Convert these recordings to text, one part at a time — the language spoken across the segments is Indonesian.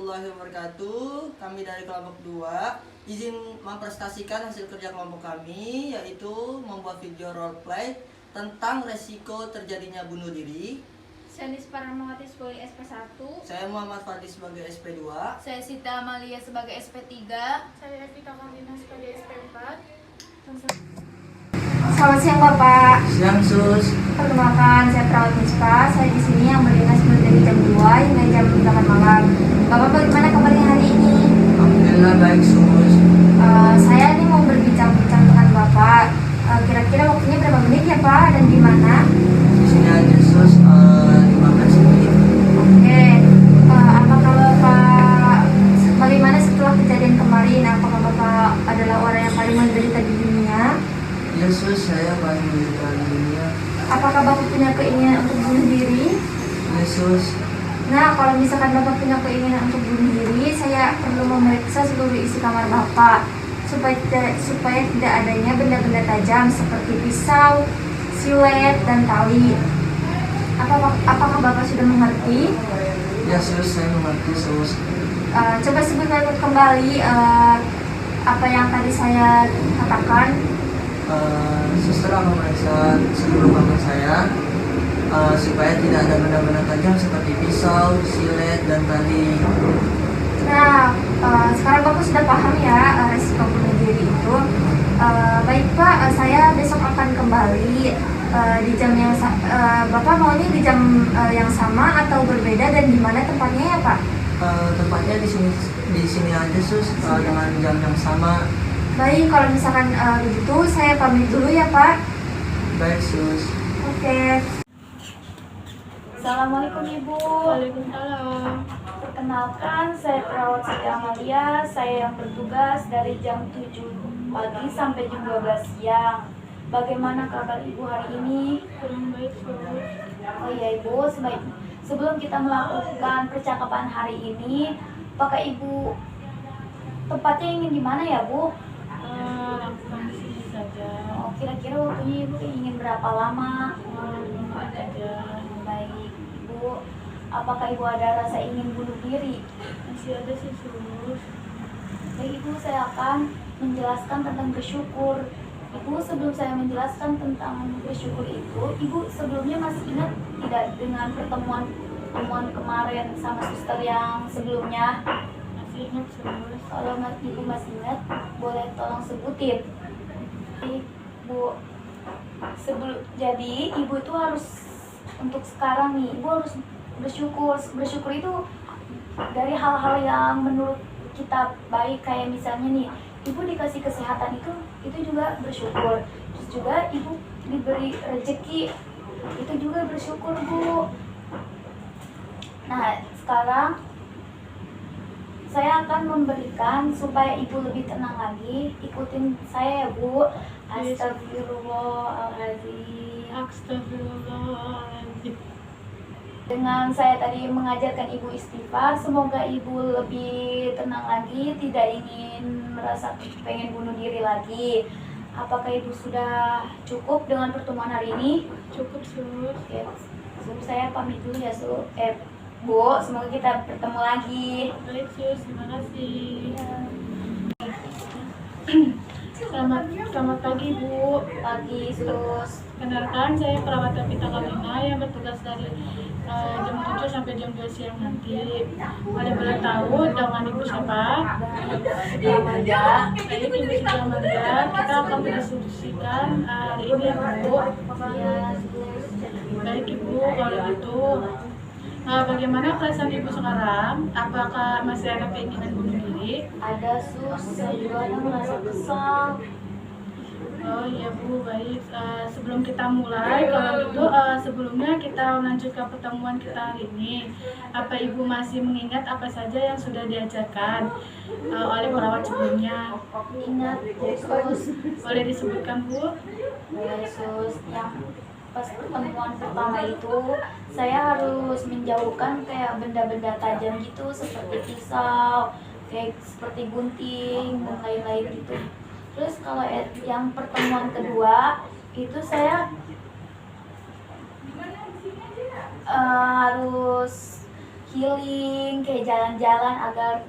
warahmatullahi wabarakatuh. Kami dari kelompok 2 izin mempresentasikan hasil kerja kelompok kami, yaitu membuat video role play tentang resiko terjadinya bunuh diri. Saya Nispa Rahmawati sebagai SP1. Saya Muhammad Fadli sebagai SP2. Saya Sita Amalia sebagai SP3. Saya Evita Karina sebagai SP4. Selamat siang Bapak. Siang Sus. Perkenalkan, saya Perawat Nispa. Saya di sini yang berdinas mulai dari jam 2 hingga jam 8 malam. Bapak bagaimana kabarnya hari ini? Alhamdulillah baik Sus. Saya ini mau berbincang-bincang dengan Bapak. Kira-kira waktunya berapa menit ya Pak dan di mana? Di sini aja Sus, 15 menit. Oke. Apakah Bapak bagaimana setelah kejadian kemarin? Apakah Bapak adalah orang yang paling menderita di dunia? Ya Sus, saya paling menderita di dunia. Apakah Bapak punya keinginan untuk bunuh diri? Ya Sus. Nah, kalau misalkan Bapak punya keinginan untuk bunuh diri, saya perlu memeriksa seluruh isi kamar Bapak supaya tidak adanya benda-benda tajam seperti pisau, silet, dan tali. Apakah Bapak sudah mengerti? Ya Sus, saya mengerti Sus. Coba sebutkan kembali apa yang tadi saya katakan. Suster akan memeriksa seluruh kamar saya supaya tidak ada benda-benda tajam seperti pisau, silet, dan tali. Nah, sekarang Bapak sudah paham ya resiko bunuh diri itu. Baik Pak, saya besok akan kembali di jam yang Bapak maunya di jam yang sama atau berbeda dan di mana tempatnya ya Pak? Tempatnya di sini aja Sus, dengan jam yang sama. Baik, kalau misalkan begitu saya pamit dulu ya Pak. Baik Sus. Oke. Assalamualaikum Ibu. Waalaikumsalam. Perkenalkan, saya Perawat Siti Amalia. Saya yang bertugas dari jam 7 pagi sampai jam 12 siang. Bagaimana kabar Ibu hari ini? Kurang baik Sus. Oh iya Ibu, sebelum kita melakukan percakapan hari ini, apakah Ibu tempatnya ingin di mana ya Bu? Lakukan di sini saja. Oh, kira-kira waktunya Ibu ingin berapa lama? Tempat aja. Baik, Ibu. Apakah Ibu ada rasa ingin bunuh diri? Masih ada sih Sus. Baik, Ibu, saya akan menjelaskan tentang bersyukur. Ibu, sebelum saya menjelaskan tentang bersyukur itu, Ibu sebelumnya masih ingat tidak dengan pertemuan kemarin sama suster yang sebelumnya? Masih ingat Sus. Kalau Ibu masih ingat, boleh tolong sebutin. Ibu, jadi Ibu itu harus untuk sekarang nih, Ibu harus bersyukur. Bersyukur itu dari hal-hal yang menurut kita baik, kayak misalnya nih, Ibu dikasih kesehatan itu juga bersyukur. Terus juga Ibu diberi rezeki, itu juga bersyukur Bu. Nah, sekarang saya akan memberikan supaya Ibu lebih tenang lagi. Ikutin saya ya Bu. Astagfirullahaladzim. Astagfirullahaladzim. Dengan saya tadi mengajarkan Ibu istighfar, semoga Ibu lebih tenang lagi, tidak ingin merasa pengen bunuh diri lagi. Apakah Ibu sudah cukup dengan pertemuan hari ini? Cukup Sus. Oke, saya pamit dulu ya Bu, semoga kita bertemu lagi. Baik Sus, terima kasih. Selamat pagi Bu. Pagi Sus. Kenalkan, saya Perawat Evita Karina yang bertugas dari jam 7 sampai jam 2 siang nanti. Pada boleh tahu dengan Ibu siapa? Siti Amalia. Baik Ibu Siti Amalia, kita akan berdiskusikan hari ini ya Bu. Ya, Sus. Baik Ibu, kalau gitu bagaimana perasaan Ibu sekarang? Apakah masih ada keinginan bunuh diri? Ada Sus, saya juga ada merasa kesal. Oh iya Bu, baik. Sebelum kita mulai, kalau gitu sebelumnya kita melanjutkan pertemuan kita hari ini. Apa Ibu masih mengingat apa saja yang sudah diajarkan oleh perawat sebelumnya? Ingat Sus. Boleh disebutkan Bu? Sus, yang pas pertemuan pertama itu saya harus menjauhkan kayak benda-benda tajam gitu seperti pisau, kayak seperti gunting dan lain-lain gitu. Terus kalau yang pertemuan kedua itu saya harus healing kayak jalan-jalan agar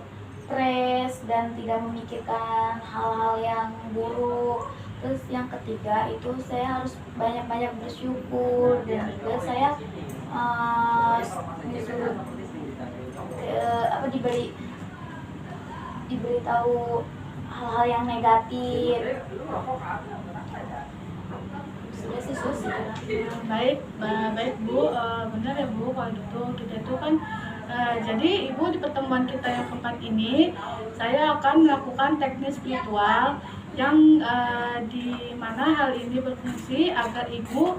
fresh dan tidak memikirkan hal-hal yang buruk. Terus yang ketiga itu saya harus banyak-banyak bersyukur, dan juga saya disuruh diberitahu hal-hal yang negatif. Sudah sih sus. Baik Bu, benar ya Bu, kalau gitu kita itu kan jadi Ibu di pertemuan kita yang keempat ini saya akan melakukan teknik spiritual yang di mana hal ini berfungsi agar Ibu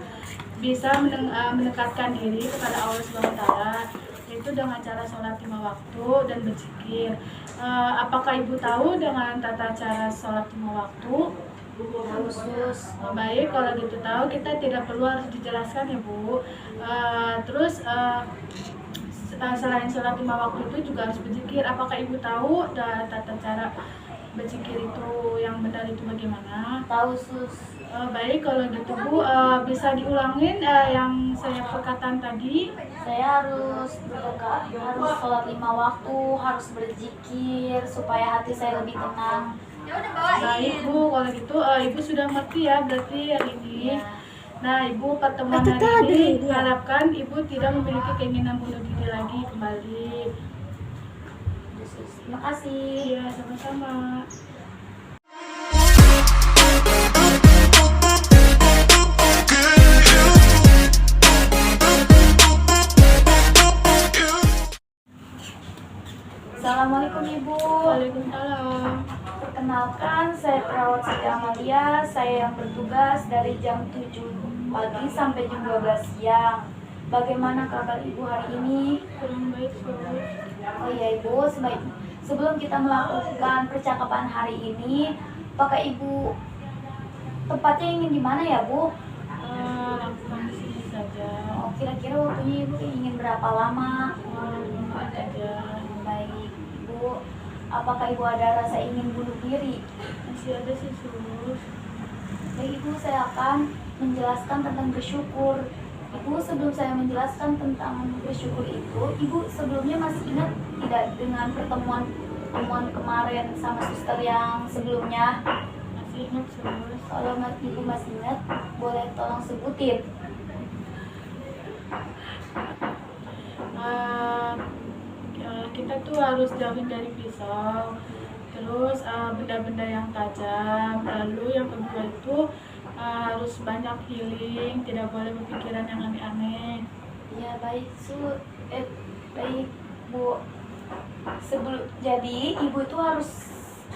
bisa mendekatkan diri kepada Allah SWT, yaitu dengan cara sholat 5 waktu dan berzikir. Apakah Ibu tahu dengan tata cara sholat 5 waktu? Khusus. Baik, kalau gitu tahu, kita tidak perlu harus dijelaskan ya Bu. Terus selain sholat 5 waktu itu juga harus berzikir. Apakah Ibu tahu tata cara berzikir itu yang benar itu bagaimana? Tahu sus. Baik, kalau gitu Bu, bisa diulangin yang saya perkataan tadi. Saya harus berdoa, harus sholat 5 waktu, harus berzikir supaya hati saya lebih tenang. Baik Bu, kalau gitu Ibu sudah ngerti ya berarti hari ini. Nah Ibu, pertemuan hari ini harapkan Ibu tidak memiliki keinginan bunuh diri lagi kembali. Terima kasih. Iya, sama-sama. Assalamualaikum Ibu. Waalaikumsalam. Perkenalkan, saya perawat Siti Amalia. Saya yang bertugas dari jam 7 pagi sampai jam 12 siang. Bagaimana kabar Ibu hari ini? Kurang baik Bu. Oh iya Ibu, sebelum kita melakukan percakapan hari ini, apakah Ibu tempatnya ingin di mana ya Bu? Lakukan di sini saja. Oh, kira-kira waktunya Ibu ingin berapa lama? Tempat aja. Baik Ibu, apakah Ibu ada rasa ingin bunuh diri? Masih ada sih sus. Baik Ibu, saya akan menjelaskan tentang bersyukur. Ibu, sebelum saya menjelaskan tentang bersyukur itu, Ibu sebelumnya masih ingat tidak dengan pertemuan kemarin sama suster yang sebelumnya? Masih ingat sus. Kalau Ibu masih ingat, boleh tolong sebutin. Kita tuh harus jauhin dari pisau, terus benda-benda yang tajam. Lalu yang kedua itu harus banyak healing, tidak boleh berpikiran yang aneh-aneh. Ya baik baik Bu. Jadi Ibu itu harus,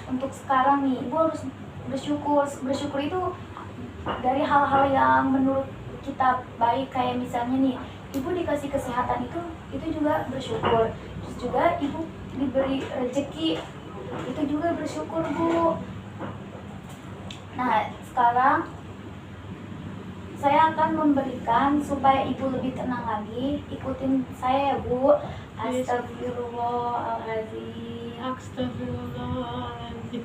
untuk sekarang nih, Ibu harus bersyukur. Bersyukur itu dari hal-hal yang menurut kita baik, kayak misalnya nih, Ibu dikasih kesehatan itu juga bersyukur. Terus juga Ibu diberi rezeki, itu juga bersyukur Bu. Nah sekarang saya akan memberikan supaya Ibu lebih tenang lagi. Ikutin saya ya Bu. Astagfirullahaladzim. Astagfirullahaladzim.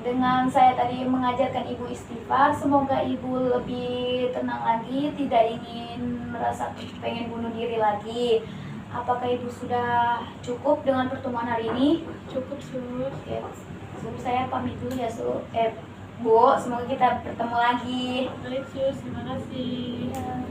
Dengan saya tadi mengajarkan Ibu istighfar, semoga Ibu lebih tenang lagi, tidak ingin merasa pengen bunuh diri lagi. Apakah Ibu sudah cukup dengan pertemuan hari ini? Cukup sus. Oke, saya pamit dulu ya Bu, semoga kita bertemu lagi. Baik sus, terima kasih. Ya.